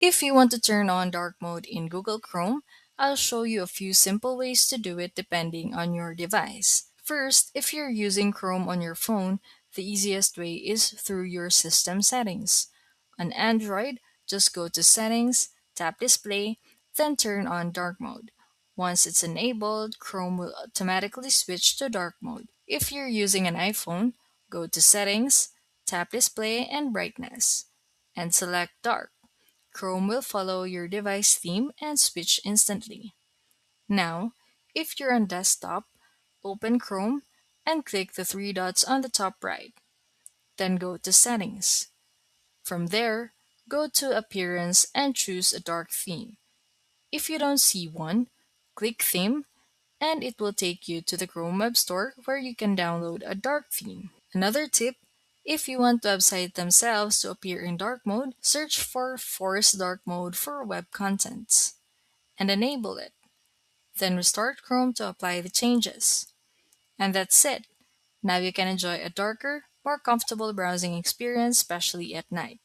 If you want to turn on dark mode in Google Chrome, I'll show you a few simple ways to do it depending on your device. First, if you're using Chrome on your phone, the easiest way is through your system settings. On Android, just go to Settings, tap Display, then turn on dark mode. Once it's enabled, Chrome will automatically switch to dark mode. If you're using an iPhone, go to Settings, tap Display and Brightness, and select Dark. Chrome will follow your device theme and switch instantly. Now, if you're on desktop, open Chrome and click the three dots on the top right. Then go to Settings. From there, go to Appearance and choose a dark theme. If you don't see one, click Theme and it will take you to the Chrome Web Store where you can download a dark theme. Another tip, if you want websites themselves to appear in dark mode, search for Force Dark Mode for web contents and enable it. Then restart Chrome to apply the changes. And that's it. Now you can enjoy a darker, more comfortable browsing experience, especially at night.